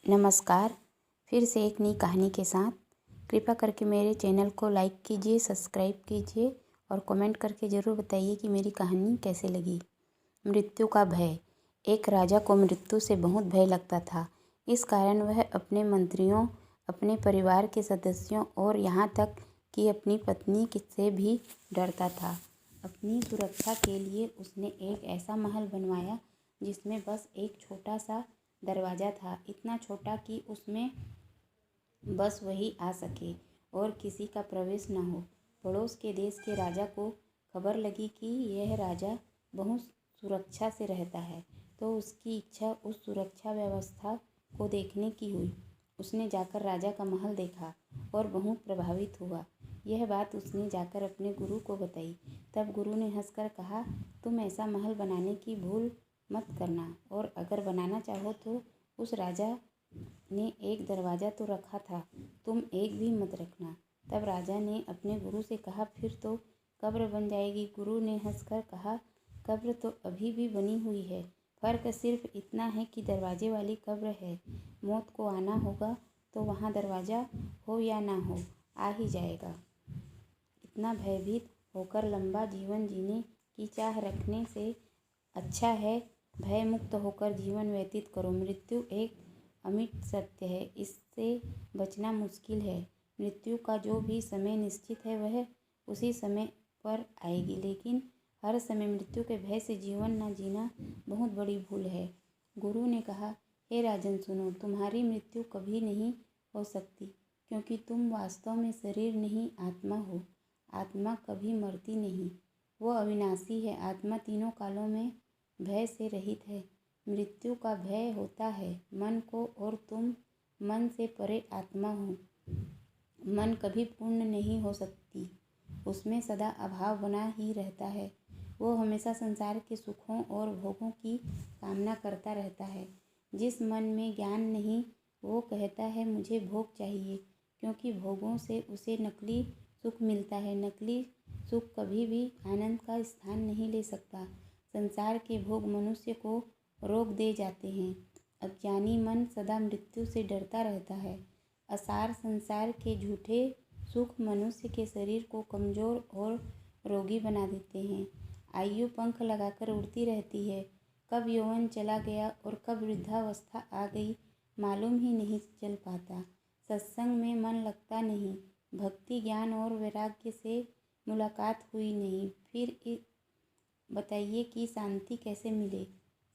नमस्कार। फिर से एक नई कहानी के साथ कृपया करके मेरे चैनल को लाइक कीजिए, सब्सक्राइब कीजिए और कमेंट करके ज़रूर बताइए कि मेरी कहानी कैसे लगी। मृत्यु का भय। एक राजा को मृत्यु से बहुत भय लगता था। इस कारण वह अपने मंत्रियों, अपने परिवार के सदस्यों और यहाँ तक कि अपनी पत्नी से भी डरता था। अपनी सुरक्षा के लिए उसने एक ऐसा महल बनवाया जिसमें बस एक छोटा सा दरवाज़ा था, इतना छोटा कि उसमें बस वही आ सके और किसी का प्रवेश न हो। पड़ोस के देश के राजा को खबर लगी कि यह राजा बहुत सुरक्षा से रहता है, तो उसकी इच्छा उस सुरक्षा व्यवस्था को देखने की हुई। उसने जाकर राजा का महल देखा और बहुत प्रभावित हुआ। यह बात उसने जाकर अपने गुरु को बताई। तब गुरु ने हंसकर कहा, तुम ऐसा महल बनाने की भूल मत करना, और अगर बनाना चाहो तो उस राजा ने एक दरवाज़ा तो रखा था, तुम एक भी मत रखना। तब राजा ने अपने गुरु से कहा, फिर तो कब्र बन जाएगी। गुरु ने हंसकर कहा, कब्र तो अभी भी बनी हुई है, फ़र्क सिर्फ इतना है कि दरवाजे वाली कब्र है। मौत को आना होगा तो वहाँ दरवाज़ा हो या ना हो, आ ही जाएगा। इतना भयभीत होकर लंबा जीवन जीने की चाह रखने से अच्छा है भय मुक्त होकर जीवन व्यतीत करो। मृत्यु एक अमिट सत्य है, इससे बचना मुश्किल है। मृत्यु का जो भी समय निश्चित है वह उसी समय पर आएगी, लेकिन हर समय मृत्यु के भय से जीवन न जीना बहुत बड़ी भूल है। गुरु ने कहा, हे राजन सुनो, तुम्हारी मृत्यु कभी नहीं हो सकती, क्योंकि तुम वास्तव में शरीर नहीं आत्मा हो। आत्मा कभी मरती नहीं, वो अविनाशी है। आत्मा तीनों कालों में भय से रहित है। मृत्यु का भय होता है मन को, और तुम मन से परे आत्मा हो। मन कभी पूर्ण नहीं हो सकती, उसमें सदा अभाव बना ही रहता है। वो हमेशा संसार के सुखों और भोगों की कामना करता रहता है। जिस मन में ज्ञान नहीं, वो कहता है मुझे भोग चाहिए, क्योंकि भोगों से उसे नकली सुख मिलता है। नकली सुख कभी भी आनंद का स्थान नहीं ले सकता। संसार के भोग मनुष्य को रोक दे जाते हैं। अज्ञानी मन सदा मृत्यु से डरता रहता है। असार संसार के झूठे सुख मनुष्य के शरीर को कमज़ोर और रोगी बना देते हैं। आयु पंख लगाकर उड़ती रहती है, कब यौवन चला गया और कब वृद्धावस्था आ गई मालूम ही नहीं चल पाता। सत्संग में मन लगता नहीं, भक्ति ज्ञान और वैराग्य से मुलाकात हुई नहीं। फिर बताइए कि शांति कैसे मिले।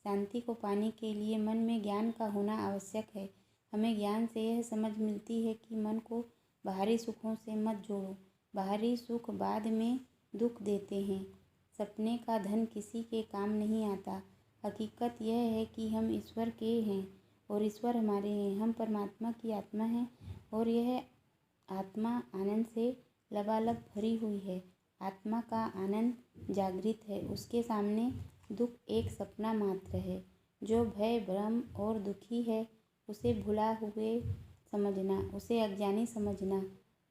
शांति को पाने के लिए मन में ज्ञान का होना आवश्यक है। हमें ज्ञान से यह समझ मिलती है कि मन को बाहरी सुखों से मत जोड़ो। बाहरी सुख बाद में दुख देते हैं। सपने का धन किसी के काम नहीं आता। हकीकत यह है कि हम ईश्वर के हैं और ईश्वर हमारे हैं। हम परमात्मा की आत्मा हैं और यह आत्मा आनंद से लबालब भरी हुई है। आत्मा का आनंद जागृत है, उसके सामने दुख एक सपना मात्र है। जो भय भ्रम और दुखी है उसे भुला हुए समझना, उसे अज्ञानी समझना।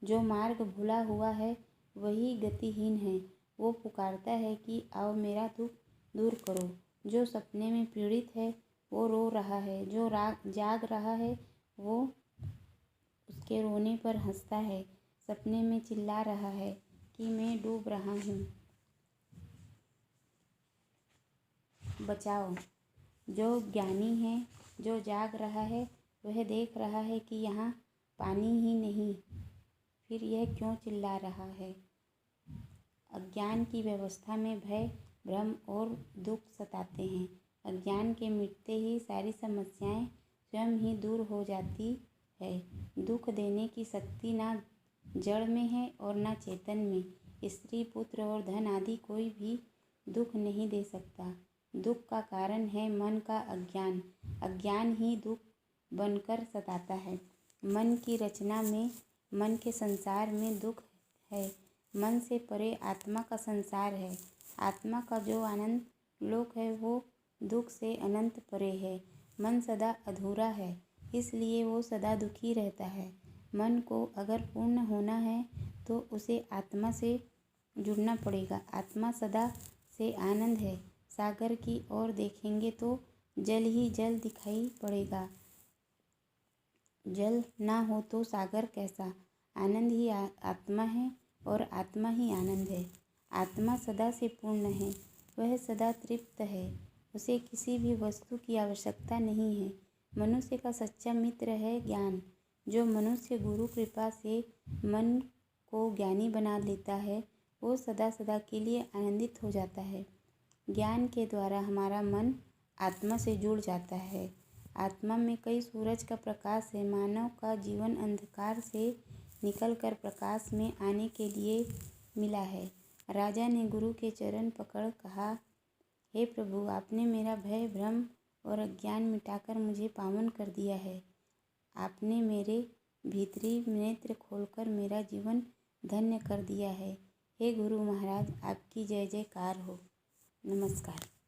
जो मार्ग भुला हुआ है वही गतिहीन है। वो पुकारता है कि आओ मेरा दुख दूर करो। जो सपने में पीड़ित है वो रो रहा है, जो जाग रहा है वो उसके रोने पर हंसता है। सपने में चिल्ला रहा है कि मैं डूब रहा हूँ, बचाओ। जो ज्ञानी है, जो जाग रहा है, वह देख रहा है कि यहाँ पानी ही नहीं, फिर यह क्यों चिल्ला रहा है। अज्ञान की व्यवस्था में भय भ्रम और दुख सताते हैं। अज्ञान के मिटते ही सारी समस्याएं स्वयं ही दूर हो जाती है। दुख देने की शक्ति ना जड़ में है और ना चेतन में। स्त्री पुत्र और धन आदि कोई भी दुख नहीं दे सकता। दुख का कारण है मन का अज्ञान। अज्ञान ही दुख बनकर सताता है। मन की रचना में, मन के संसार में दुख है। मन से परे आत्मा का संसार है। आत्मा का जो आनंद लोक है वो दुख से अनंत परे है। मन सदा अधूरा है, इसलिए वो सदा दुखी रहता है। मन को अगर पूर्ण होना है तो उसे आत्मा से जुड़ना पड़ेगा। आत्मा सदा से आनंद है। सागर की ओर देखेंगे तो जल ही जल दिखाई पड़ेगा। जल ना हो तो सागर कैसा। आनंद ही आत्मा है और आत्मा ही आनंद है। आत्मा सदा से पूर्ण है, वह सदा तृप्त है, उसे किसी भी वस्तु की आवश्यकता नहीं है। मनुष्य का सच्चा मित्र है ज्ञान। जो मनुष्य गुरु कृपा से मन को ज्ञानी बना लेता है, वो सदा सदा के लिए आनंदित हो जाता है। ज्ञान के द्वारा हमारा मन आत्मा से जुड़ जाता है। आत्मा में कई सूरज का प्रकाश है। मानव का जीवन अंधकार से निकलकर प्रकाश में आने के लिए मिला है। राजा ने गुरु के चरण पकड़ कहा, हे प्रभु, आपने मेरा भय, भ्रम और अज्ञान मिटाकर मुझे पावन कर दिया है। आपने मेरे भीतरी नेत्र खोलकर मेरा जीवन धन्य कर दिया है। हे गुरु महाराज, आपकी जय जयकार हो। नमस्कार।